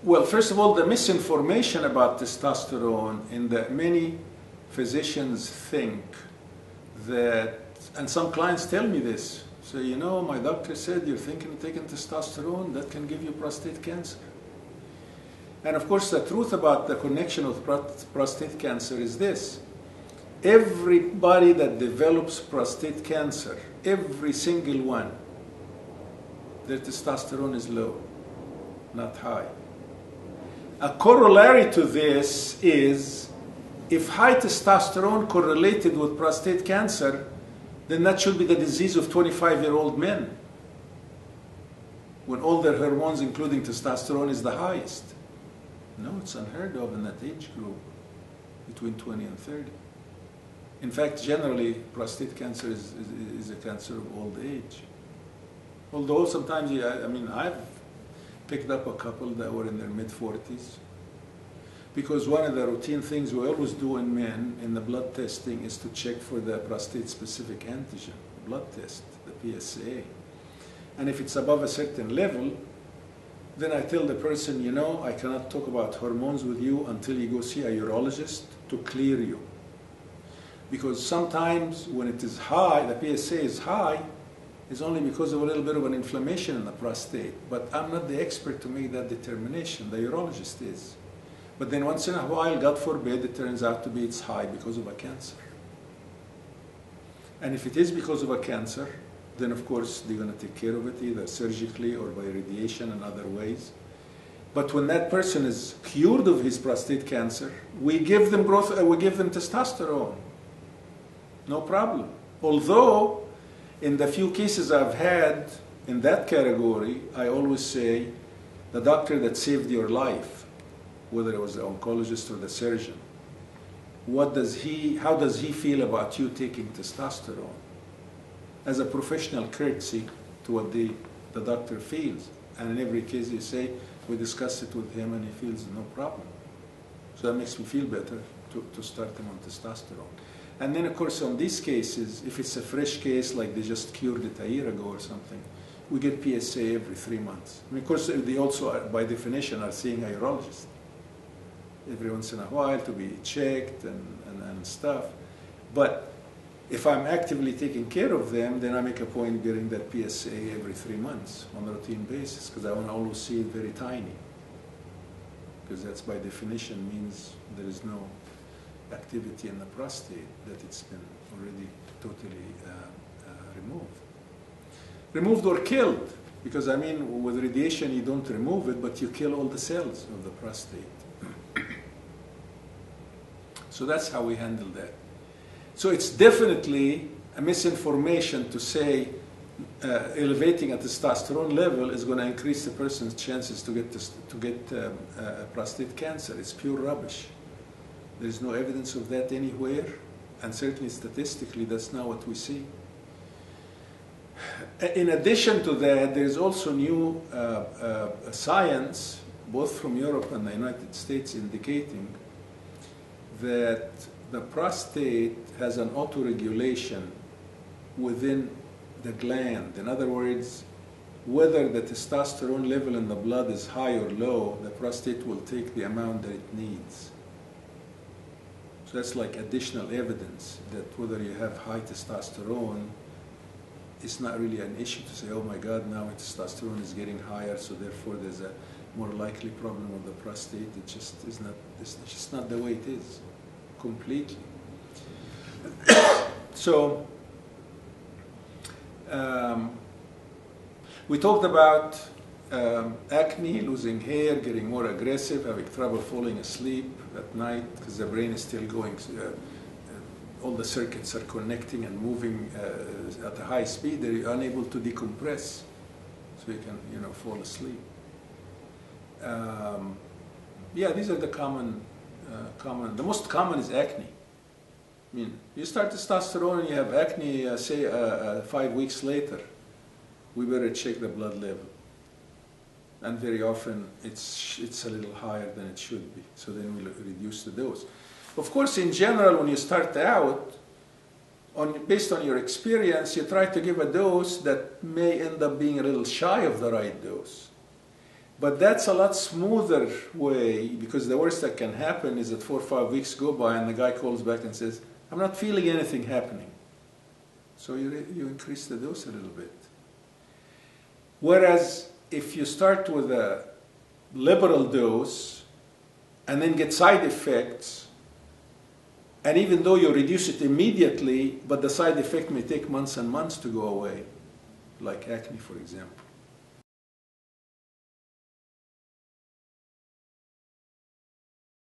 Well, first of all, the misinformation about testosterone in that many physicians think that, and some clients tell me this, so you know, my doctor said you're thinking of taking testosterone, that can give you prostate cancer. And of course, the truth about the connection with prostate cancer is this. Everybody that develops prostate cancer, every single one, their testosterone is low, not high. A corollary to this is, if high testosterone correlated with prostate cancer, then that should be the disease of 25-year-old men, when all their hormones, including testosterone, is the highest. No, it's unheard of in that age group, between 20 and 30. In fact, generally, prostate cancer is a cancer of old age. Although sometimes, I mean, I've picked up a couple that were in their mid-40s. Because one of the routine things we always do in men in the blood testing is to check for the prostate-specific antigen, blood test, the PSA. And if it's above a certain level, then I tell the person, you know, I cannot talk about hormones with you until you go see a urologist to clear you. Because sometimes when it is high, the PSA is high, it's only because of a little bit of an inflammation in the prostate. But I'm not the expert to make that determination, the urologist is. But then once in a while, God forbid, it turns out to be it's high because of a cancer. And if it is because of a cancer, then of course they're going to take care of it either surgically or by radiation and other ways. But when that person is cured of his prostate cancer, we give them testosterone. No problem. Although, in the few cases I've had in that category, I always say, the doctor that saved your life, whether it was the oncologist or the surgeon, how does he feel about you taking testosterone? As a professional courtesy to what the doctor feels. And in every case you say, we discuss it with him and he feels no problem. So that makes me feel better to start him on testosterone. And then of course on these cases, if it's a fresh case like they just cured it a year ago or something, we get PSA every 3 months. And of course they also, by definition, are seeing a urologist every once in a while to be checked and stuff. But if I'm actively taking care of them, then I make a point getting that PSA every 3 months on a routine basis, because I want to always see it very tiny. Because that's by definition means there is no activity in the prostate, that it's been already totally removed. Removed or killed, because I mean with radiation you don't remove it, but you kill all the cells of the prostate. So that's how we handle that. So it's definitely a misinformation to say elevating a testosterone level is going to increase the person's chances to get prostate cancer. It's pure rubbish. There is no evidence of that anywhere, and certainly statistically that's not what we see. In addition to that, there is also new science, both from Europe and the United States, indicating that the prostate has an autoregulation within the gland. In other words, whether the testosterone level in the blood is high or low, the prostate will take the amount that it needs. So that's like additional evidence that whether you have high testosterone, it's not really an issue to say, oh my God, now my testosterone is getting higher, so therefore there's a more likely problem with the prostate. It just is not, it's just not the way it is, completely. So, we talked about acne, losing hair, getting more aggressive, having trouble falling asleep at night because the brain is still going, all the circuits are connecting and moving at a high speed. They're unable to decompress, so you can, fall asleep. Yeah, these are the the most common is acne. I mean, you start testosterone and you have acne, say 5 weeks later, we better check the blood level. And very often it's a little higher than it should be. So then we reduce the dose. Of course, in general, when you start out, based on your experience, you try to give a dose that may end up being a little shy of the right dose. But that's a lot smoother way, because the worst that can happen is that 4 or 5 weeks go by and the guy calls back and says, I'm not feeling anything happening. So you increase the dose a little bit. Whereas if you start with a liberal dose and then get side effects, and even though you reduce it immediately, but the side effect may take months and months to go away, like acne, for example.